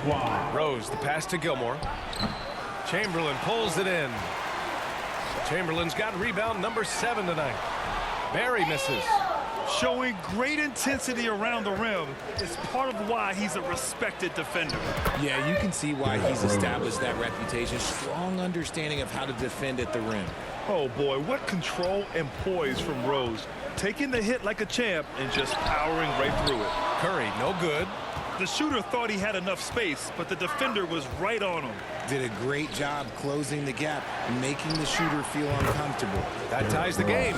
Rose, the pass to Gilmore. Chamberlain pulls it in. Chamberlain's got rebound number 7 tonight. Barry misses. Showing great intensity around the rim is part of why he's a respected defender. Yeah, you can see why he's established that reputation. Strong understanding of how to defend at the rim. Oh boy, what control and poise from Rose. Taking the hit like a champ and just powering right through it. Curry, no good. The shooter thought he had enough space, but the defender was right on him. Did a great job closing the gap, making the shooter feel uncomfortable. That ties the game.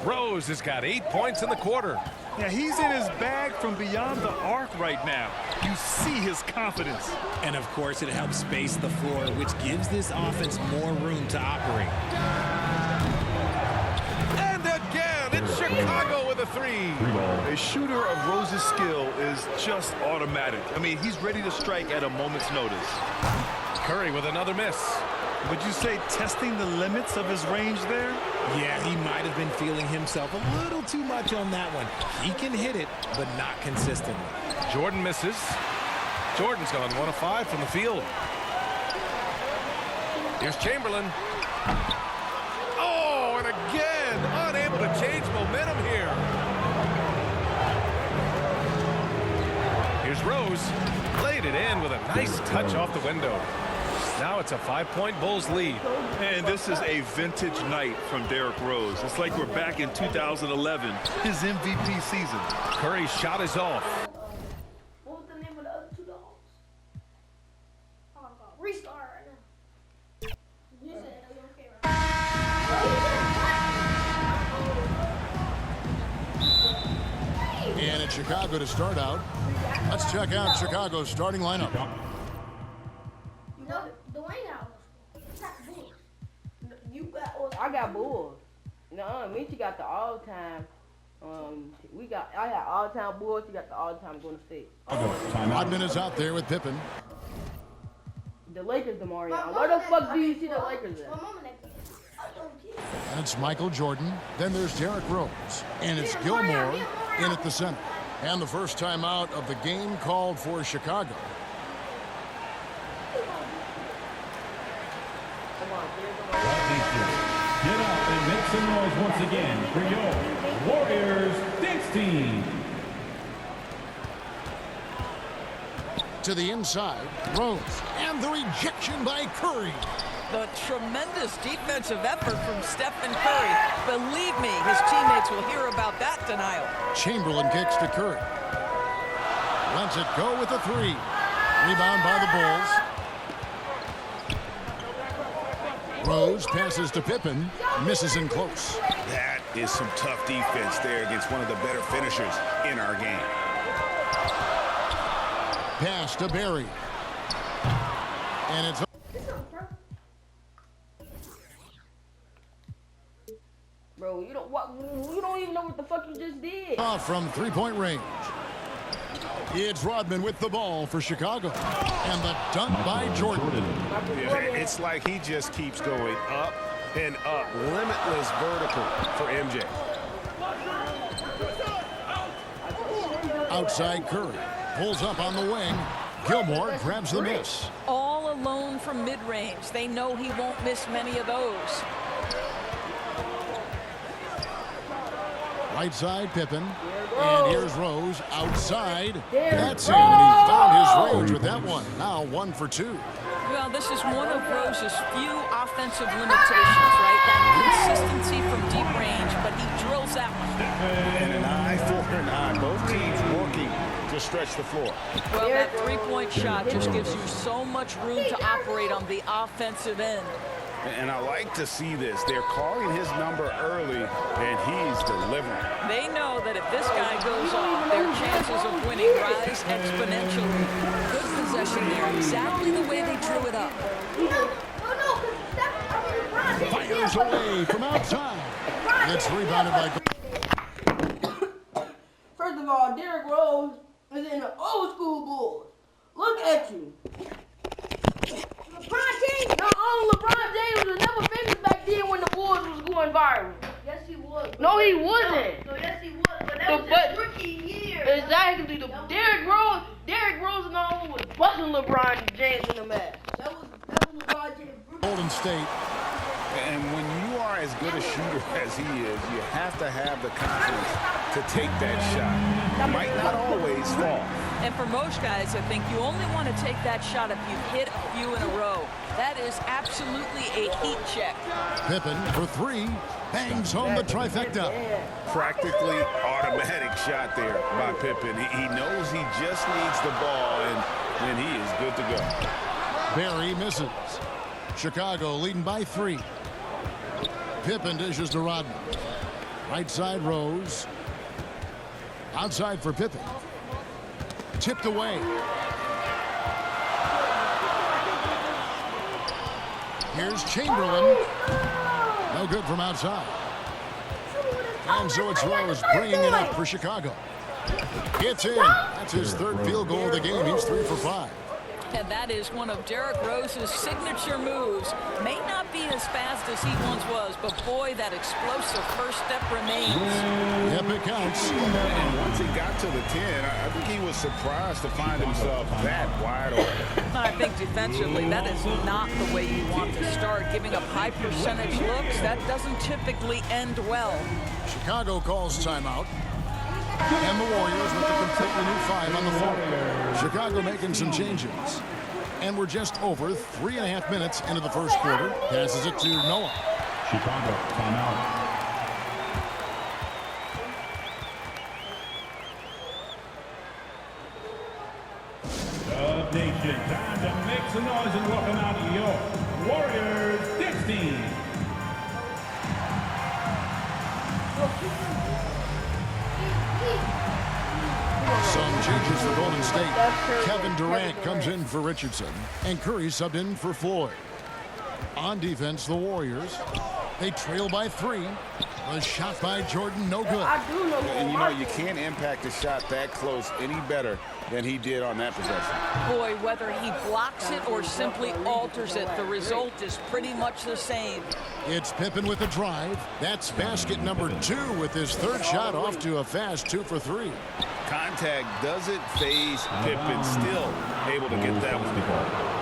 Rose has got 8 points in the quarter. Yeah, he's in his bag from beyond the arc right now. You see his confidence. And of course, it helps space the floor, which gives this offense more room to operate. And again, it's Chicago with a 3. A shooter of Rose's skill is just automatic. I mean, he's ready to strike at a moment's notice. Curry with another miss. Would you say testing the limits of his range there? Yeah, he might have been feeling himself a little too much on that one. He can hit it, but not consistently. Jordan misses. Jordan's gone 1 of 5 from the field. Here's Chamberlain. Oh, and again, unable to change momentum here. Here's Rose. Laid it in with a nice touch off the window. Now it's a 5-point Bulls lead. And this is a vintage night from Derrick Rose. It's like we're back in 2011, his MVP season. Curry's shot is off. What was the name of the other 2 dogs? Oh my god. Restart right now. You said okay, right? And it's Chicago to start out. Let's check out Chicago's starting lineup. I got Bulls. No, Mitchie got the all-time. I got all-time Bulls. You got the all-time Golden State. Rodman is out there with Pippen. The Lakers, DeMarion. Where the fuck do you see the Lakers at? And it's Michael Jordan. Then there's Derrick Rose. And it's Gilmore in at the center. And the first time out of the game called for Chicago. Get up and make some noise once again for your Warriors Dance Team. To the inside, Rose. And the rejection by Curry. The tremendous defensive effort from Stephen Curry. Believe me, his teammates will hear about that denial. Chamberlain kicks to Curry. Lets it go with the 3. Rebound by the Bulls. Rose passes to Pippen, misses in close. That is some tough defense there against one of the better finishers in our game. Pass to Barry. And it's... Bro, you don't even know what the fuck you just did. Off from 3-point range. It's Rodman with the ball for Chicago. And the dunk by Jordan. Yeah, it's like he just keeps going up and up. Limitless vertical for MJ. Outside Curry. Pulls up on the wing. Gilmore grabs the miss. All alone from mid-range. They know he won't miss many of those. Right side, Pippen. And here's Rose outside. That's it. And he found his range with that one. Now 1 for 2. Well, this is one of Rose's few offensive limitations, right? That consistency from deep range, but he drills that one. And an eye for an eye. Both teams working to stretch the floor. Well, that 3-point shot just gives you so much room to operate on the offensive end. And I like to see this. They're calling his number early, and he's delivering. They know that if this guy goes off, their chances of winning rise exponentially. Good possession there, exactly the way they drew it up. Fires away from outside. It's rebounded by... First of all, Derrick Rose is in the old school Bulls. Look at you. LeBron James, LeBron James was never famous back then when the Bulls was going viral. Yes, he was. No, he wasn't. No, yes, he was. But that was his rookie year. Exactly. Derrick Rose and all was busting was LeBron James in the match. That was LeBron James. Golden State. And when you are as good a shooter as he is, you have to have the confidence to take that shot. It might not always fall. And for most guys, I think you only want to take that shot if you've hit a few in a row. That is absolutely a heat check. Pippen for three. Bangs home the trifecta. Practically automatic shot there by Pippen. He knows he just needs the ball, and he is good to go. Barry misses. Chicago leading by 3. Pippen dishes to Rodman. Right side Rose. Outside for Pippen. Tipped away. Here's Chamberlain. No good from outside. And so it's Rose bringing it up for Chicago. It's in. That's his third field goal of the game. He's 3 for 5. And that is one of Derrick Rose's signature moves. May not be as fast as he once was, but boy, that explosive first step remains. Yep, it counts. And once he got to the 10, I think he was surprised to find himself that wide open. I think defensively, that is not the way you want to start. Giving up high percentage looks, that doesn't typically end well. Chicago calls timeout. And the Warriors with a completely new 5 on the floor. Chicago making some changes. And we're just over 3.5 minutes into the first quarter. Passes it to Noah. Chicago, timeout. Dub Nation, time to make some noise and welcome out your Warriors Dix team. Some changes for Golden State. Kevin Durant comes in for Richardson. And Curry subbed in for Floyd. On defense, the Warriors. They trail by 3. A shot by Jordan, no good. And you know, you can't impact a shot that close any better than he did on that possession. Boy, whether he blocks it or simply alters it, the result is pretty much the same. It's Pippen with a drive. That's basket number 2 with his third shot off to a fast 2 for 3. Contact doesn't phase Pippen, still able to get that one.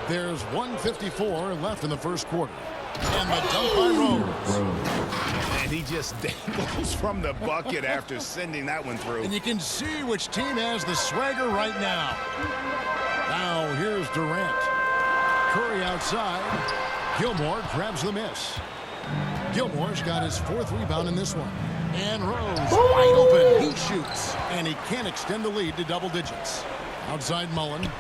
There's 1:54 left in the first quarter. And the dunk by Rose. And he just dangles from the bucket after sending that one through. And you can see which team has the swagger right now. Now here's Durant. Curry outside. Gilmore grabs the miss. Gilmore's got his 4th rebound in this one. And Rose wide open. He shoots. And he can't extend the lead to double digits. Outside Mullen.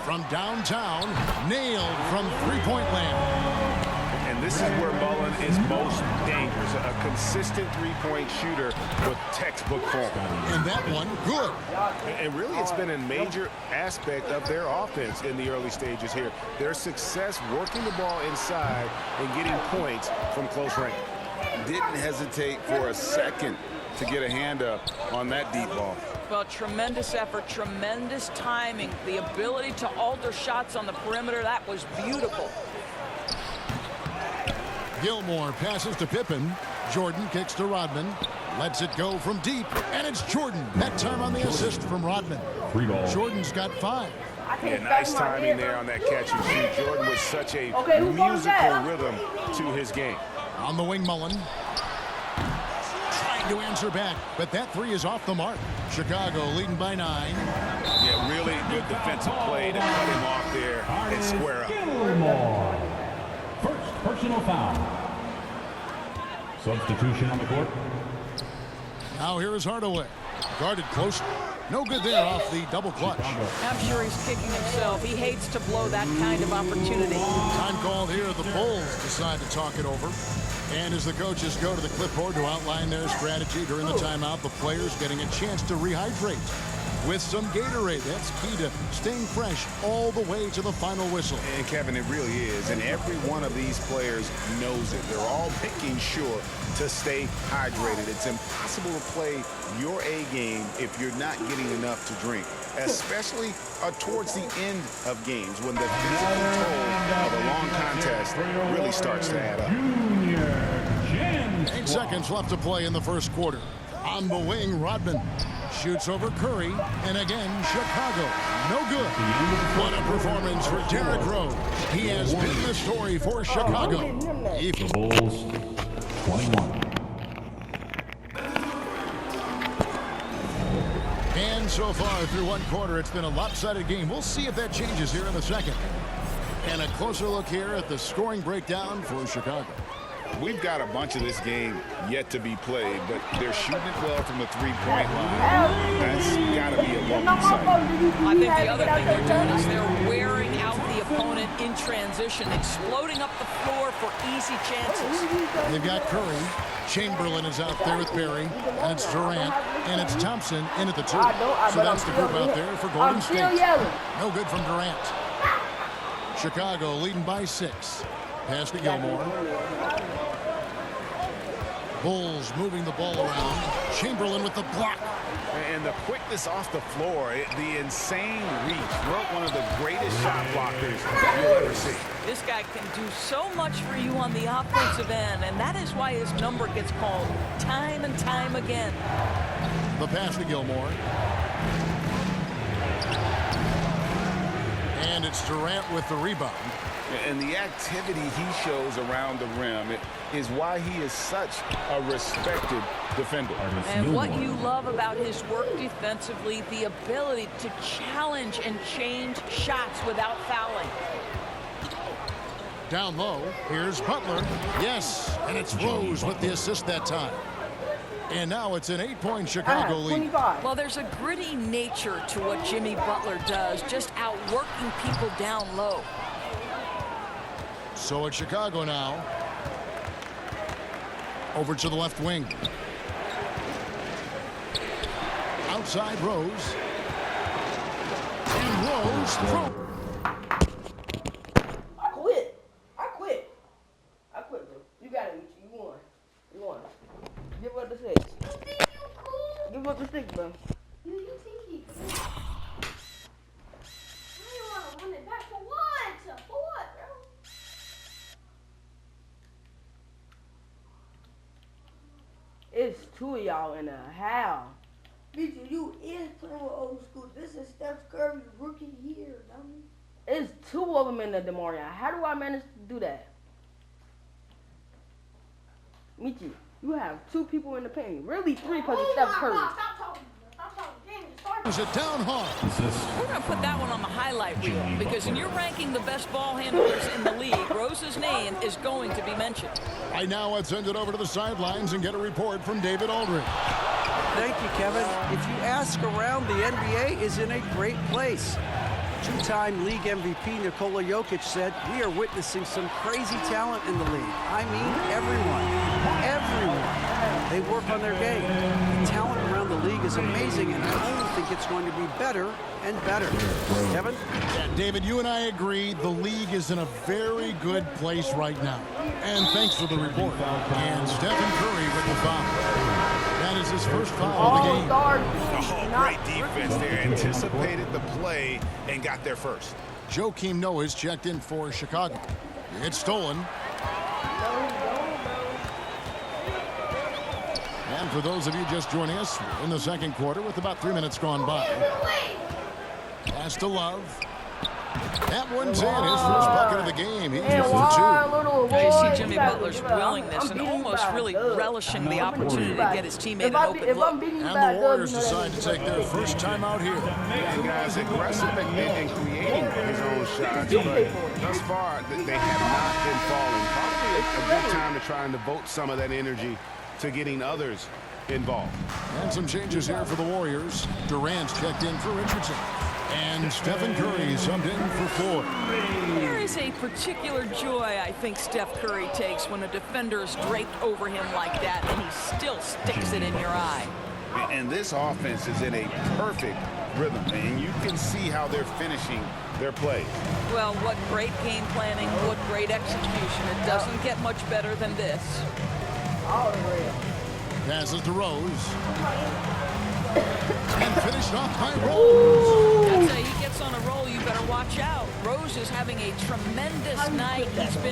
From downtown, nailed from three-point land. And this is where Mullen is most dangerous. A consistent three-point shooter with textbook form. And that one, good. And really, it's been a major aspect of their offense in the early stages here. Their success working the ball inside and getting points from close range. Didn't hesitate for a second to get a hand up on that deep ball. Well, tremendous effort, tremendous timing. The ability to alter shots on the perimeter, that was beautiful. Gilmore passes to Pippen. Jordan kicks to Rodman. Lets it go from deep. And it's Jordan. That time on the assist from Rodman. Jordan's got 5. Yeah, nice timing there on that catch and shoot. Jordan with such a musical rhythm to his game. On the wing, Mullen. Trying to answer back, but that 3 is off the mark. Chicago leading by 9. Yeah, really good defensive play to cut him off there and square up. Gilmore. First personal foul. Substitution on the court. Now here is Hardaway. Guarded close. No good there off the double clutch. I'm sure he's kicking himself. He hates to blow that kind of opportunity. Time called here. The Bulls decide to talk it over. And as the coaches go to the clipboard to outline their strategy during the timeout, the players getting a chance to rehydrate with some Gatorade. That's key to staying fresh all the way to the final whistle. And Kevin, it really is. And every one of these players knows it. They're all making sure to stay hydrated. It's impossible to play your A game if you're not getting enough to drink, especially towards the end of games when the physical toll of a long contest really starts to add up. 8 seconds left to play in the first quarter. On the wing, Rodman shoots over Curry, and again, Chicago. No good. What a performance for Derrick Rose. He has been the story for Chicago. The Bulls, 21. And so far through one quarter, it's been a lopsided game. We'll see if that changes here in the second. And a closer look here at the scoring breakdown for Chicago. We've got a bunch of this game yet to be played, but they're shooting it well from the three-point line. That's got to be a welcome sight. I think the other thing they're doing is they're wearing out the opponent in transition, exploding up the floor for easy chances. They've got Curry. Chamberlain is out there with Barry, and it's Durant, and it's Thompson in at the 2. So that's the group out there for Golden State. No good from Durant. Chicago leading by 6. Pass to Gilmore. Bulls moving the ball around. Chamberlain with the block. And the quickness off the floor, the insane reach. We're one of the greatest shot blockers you'll ever see. This guy can do so much for you on the offensive end, and that is why his number gets called time and time again. The pass to Gilmore. And it's Durant with the rebound. And the activity he shows around the rim is why he is such a respected defender. And what you love about his work defensively, the ability to challenge and change shots without fouling. Down low, here's Butler. Yes, and it's Rose with the assist that time. And now it's an 8-point Chicago lead. Well, there's a gritty nature to what Jimmy Butler does, just outworking people down low. So it's Chicago now. Over to the left wing. Outside Rose. And Rose throw. I quit, bro. You got it, Michi. You won. Give up the 6. Give up the 6, bro. You think he could? I don't want to win it back for what? For what, bro? It's 2 of y'all in a half. Michi, you is playing with old school. This is Steph Curry's rookie year, dummy. It's 2 of them in the DeMarion. How do I manage to do that? Michi, you have 2 people in the paint. Really 3 because it's Steph Curry. Stop talking. Stop talking. Damn, it started. Is it down hard? We're going to put that one on the highlight reel because when you're ranking the best ball handlers in the league, Rose's name is going to be mentioned. Right now, let's send it over to the sidelines and get a report from David Aldridge. Thank you, Kevin. If you ask around, the NBA is in a great place. 2-time league MVP Nikola Jokic said, "We are witnessing some crazy talent in the league. I mean, everyone. They work on their game. The talent around the league is amazing, and I only think it's going to be better and better." Kevin? Yeah, David, you and I agree the league is in a very good place right now. And thanks for the report. And Stephen Curry with the foul. That is his first foul of the game. Great defense there. Anticipated the play and got there first. Joakim Noah is checked in for Chicago. It's stolen. And for those of you just joining us, in the second quarter with about 3 minutes gone by. Pass to Love. That one's in, his first bucket of the game. He's with 2. Now you see Jimmy Butler's willingness and almost really relishing the opportunity to get his teammate an open look. And the Warriors decide to take their first time out here. And guys, aggressive in creating his own shots, but thus far they have not been falling. Probably a good time to try and devote some of that energy to getting others involved. And some changes here for the Warriors. Durant's checked in for Richardson. And Stephen Curry subbed in for 4. There is a particular joy I think Steph Curry takes when a defender is draped over him like that and he still sticks it in your eye. And this offense is in a perfect rhythm, and you can see how they're finishing their plays. Well, what great game planning, what great execution. It doesn't get much better than this. Passes to Rose. And finished off by Rose. I'd say he gets on a roll, you better watch out. Rose is having a tremendous night. He's been